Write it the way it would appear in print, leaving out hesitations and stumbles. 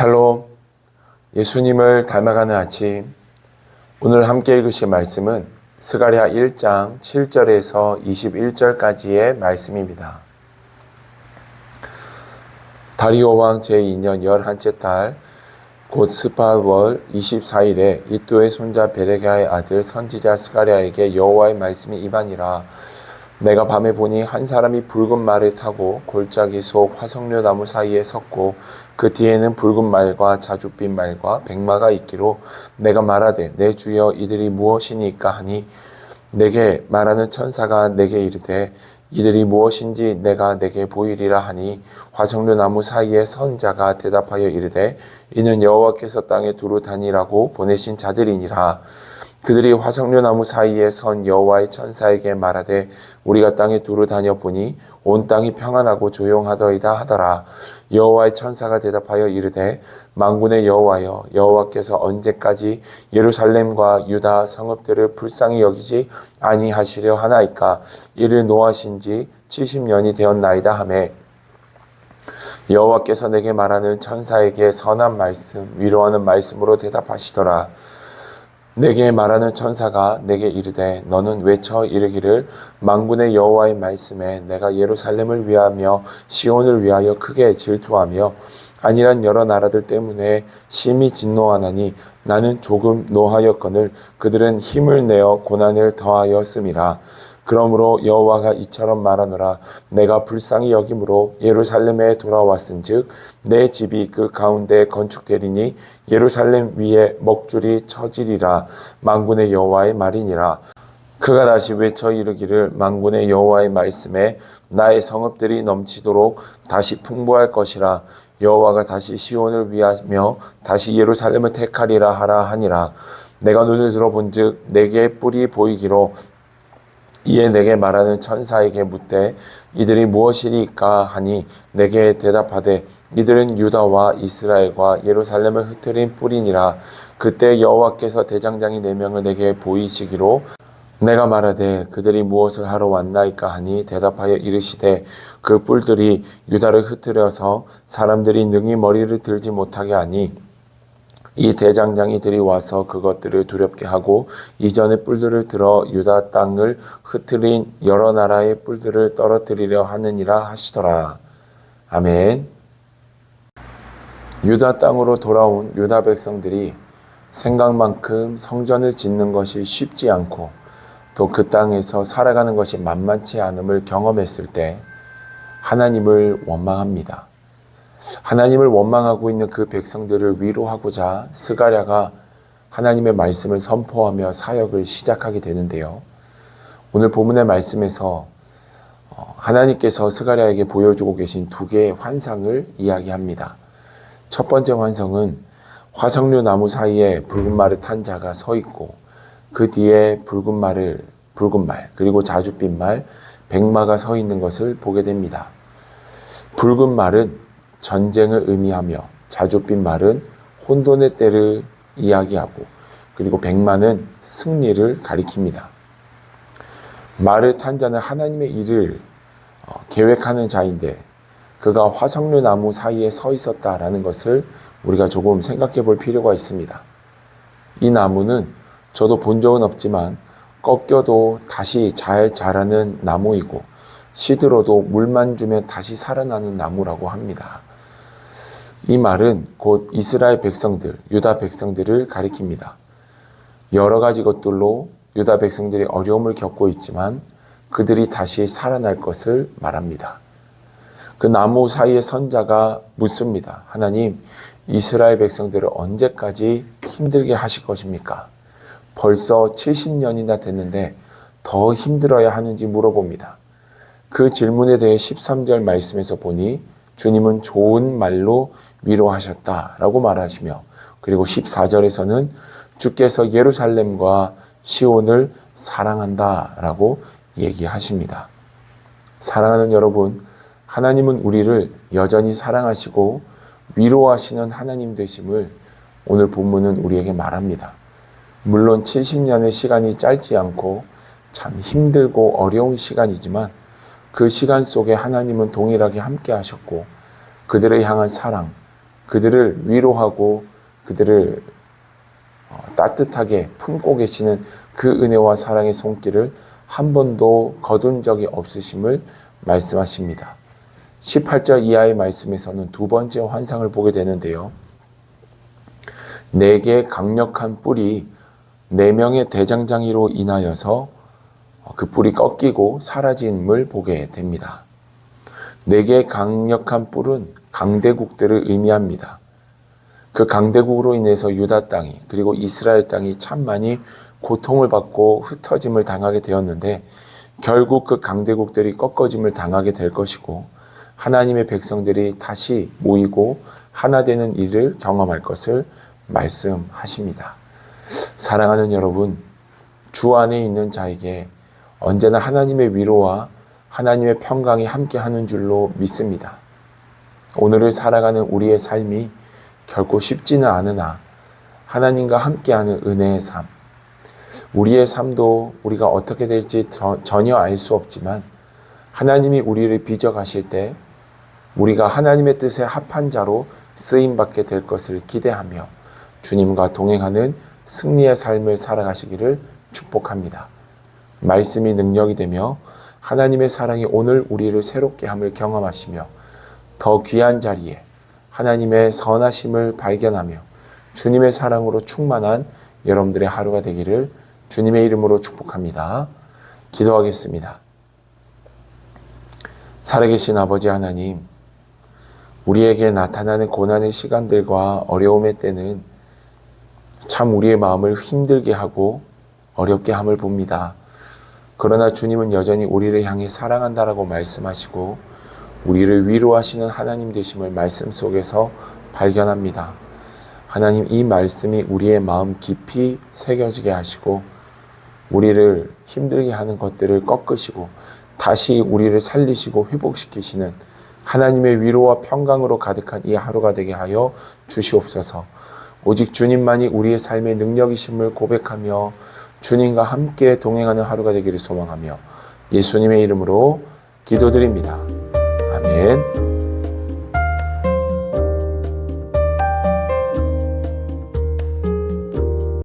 샬롬, 예수님을 닮아가는 아침. 오늘 함께 읽으실 말씀은 스가랴 1장 7절에서 21절까지의 말씀입니다. 다리오 왕 제2년 11째 달 곧 스바월 24일에 이또의 손자 베레가의 아들 선지자 스가랴에게 여호와의 말씀이 임하니라. 내가 밤에 보니 한 사람이 붉은 말을 타고 골짜기 속 화석류 나무 사이에 섰고 그 뒤에는 붉은 말과 자줏빛 말과 백마가 있기로 내가 말하되 내 주여 이들이 무엇이니까 하니 내게 말하는 천사가 내게 이르되 이들이 무엇인지 내가 내게 보이리라 하니 화석류 나무 사이에 선 자가 대답하여 이르되 이는 여호와께서 땅에 두루 다니라고 보내신 자들이니라. 그들이 화석류 나무 사이에 선 여호와의 천사에게 말하되 우리가 땅에 두루 다녀 보니 온 땅이 평안하고 조용하더이다 하더라. 여호와의 천사가 대답하여 이르되 만군의 여호와여, 여호와께서 언제까지 예루살렘과 유다 성읍들을 불쌍히 여기지 아니하시려 하나이까? 이를 노하신 지 70년이 되었나이다 하매 여호와께서 내게 말하는 천사에게 선한 말씀, 위로하는 말씀으로 대답하시더라. 내게 말하는 천사가 내게 이르되 너는 외쳐 이르기를 만군의 여호와의 말씀에 내가 예루살렘을 위하며 시온을 위하여 크게 질투하며 아니란 여러 나라들 때문에 심히 진노하나니 나는 조금 노하였거늘 그들은 힘을 내어 고난을 더하였음이라. 그러므로 여호와가 이처럼 말하노라. 내가 불쌍히 여김으로 예루살렘에 돌아왔은즉 내 집이 그 가운데 건축되리니 예루살렘 위에 먹줄이 처지리라. 만군의 여호와의 말이니라. 그가 다시 외쳐 이르기를 만군의 여호와의 말씀에 나의 성읍들이 넘치도록 다시 풍부할 것이라. 여호와가 다시 시온을 위하며 다시 예루살렘을 택하리라 하라 하니라. 내가 눈을 들어본즉 내게 뿔이 보이기로 이에 내게 말하는 천사에게 묻되 이들이 무엇이리까 하니 내게 대답하되 이들은 유다와 이스라엘과 예루살렘을 흩트린 뿔이니라. 그때 여호와께서 대장장이 4명을 내게 보이시기로 내가 말하되 그들이 무엇을 하러 왔나이까 하니 대답하여 이르시되 그 뿔들이 유다를 흩트려서 사람들이 능히 머리를 들지 못하게 하니 이 대장장이들이 와서 그것들을 두렵게 하고 이전의 뿔들을 들어 유다 땅을 흩트린 여러 나라의 뿔들을 떨어뜨리려 하느니라 하시더라. 아멘. 유다 땅으로 돌아온 유다 백성들이 생각만큼 성전을 짓는 것이 쉽지 않고 또 그 땅에서 살아가는 것이 만만치 않음을 경험했을 때 하나님을 원망합니다. 하나님을 원망하고 있는 그 백성들을 위로하고자 스가랴가 하나님의 말씀을 선포하며 사역을 시작하게 되는데요. 오늘 본문의 말씀에서 하나님께서 스가랴에게 보여주고 계신 2개의 환상을 이야기합니다. 첫 번째 환상은 화석류 나무 사이에 붉은 말을 탄 자가 서 있고 그 뒤에 붉은 말 그리고 자줏빛 말, 백마가 서 있는 것을 보게 됩니다. 붉은 말은 전쟁을 의미하며 자줏빛 말은 혼돈의 때를 이야기하고 그리고 백마는 승리를 가리킵니다. 말을 탄 자는 하나님의 일을 계획하는 자인데 그가 화석류 나무 사이에 서 있었다라는 것을 우리가 조금 생각해 볼 필요가 있습니다. 이 나무는 저도 본 적은 없지만 꺾여도 다시 잘 자라는 나무이고 시들어도 물만 주면 다시 살아나는 나무라고 합니다. 이 말은 곧 이스라엘 백성들, 유다 백성들을 가리킵니다. 여러 가지 것들로 유다 백성들이 어려움을 겪고 있지만 그들이 다시 살아날 것을 말합니다. 그 나무 사이의 선자가 묻습니다. 하나님, 이스라엘 백성들을 언제까지 힘들게 하실 것입니까? 벌써 70년이나 됐는데 더 힘들어야 하는지 물어봅니다. 그 질문에 대해 13절 말씀에서 보니 주님은 좋은 말로 위로하셨다라고 말하시며 그리고 14절에서는 주께서 예루살렘과 시온을 사랑한다라고 얘기하십니다. 사랑하는 여러분, 하나님은 우리를 여전히 사랑하시고 위로하시는 하나님 되심을 오늘 본문은 우리에게 말합니다. 물론 70년의 시간이 짧지 않고 참 힘들고 어려운 시간이지만 그 시간 속에 하나님은 동일하게 함께 하셨고 그들을 향한 사랑, 그들을 위로하고 그들을 따뜻하게 품고 계시는 그 은혜와 사랑의 손길을 한 번도 거둔 적이 없으심을 말씀하십니다. 18절 이하의 말씀에서는 두 번째 환상을 보게 되는데요. 4개의 강력한 뿔이 4명의 대장장이로 인하여서 그 뿔이 꺾이고 사라짐을 보게 됩니다. 4개의 강력한 뿔은 강대국들을 의미합니다. 그 강대국으로 인해서 유다 땅이 그리고 이스라엘 땅이 참 많이 고통을 받고 흩어짐을 당하게 되었는데 결국 그 강대국들이 꺾어짐을 당하게 될 것이고 하나님의 백성들이 다시 모이고 하나 되는 일을 경험할 것을 말씀하십니다. 사랑하는 여러분, 주 안에 있는 자에게 언제나 하나님의 위로와 하나님의 평강이 함께하는 줄로 믿습니다. 오늘을 살아가는 우리의 삶이 결코 쉽지는 않으나 하나님과 함께하는 은혜의 삶, 우리의 삶도 우리가 어떻게 될지 전혀 알 수 없지만 하나님이 우리를 빚어가실 때 우리가 하나님의 뜻에 합한 자로 쓰임받게 될 것을 기대하며 주님과 동행하는 승리의 삶을 살아가시기를 축복합니다. 말씀이 능력이 되며 하나님의 사랑이 오늘 우리를 새롭게 함을 경험하시며 더 귀한 자리에 하나님의 선하심을 발견하며 주님의 사랑으로 충만한 여러분들의 하루가 되기를 주님의 이름으로 축복합니다. 기도하겠습니다. 살아계신 아버지 하나님, 우리에게 나타나는 고난의 시간들과 어려움의 때는 참 우리의 마음을 힘들게 하고 어렵게 함을 봅니다. 그러나 주님은 여전히 우리를 향해 사랑한다라고 말씀하시고 우리를 위로하시는 하나님 되심을 말씀 속에서 발견합니다. 하나님, 이 말씀이 우리의 마음 깊이 새겨지게 하시고 우리를 힘들게 하는 것들을 꺾으시고 다시 우리를 살리시고 회복시키시는 하나님의 위로와 평강으로 가득한 이 하루가 되게 하여 주시옵소서. 오직 주님만이 우리의 삶의 능력이심을 고백하며 주님과 함께 동행하는 하루가 되기를 소망하며 예수님의 이름으로 기도드립니다. 아멘.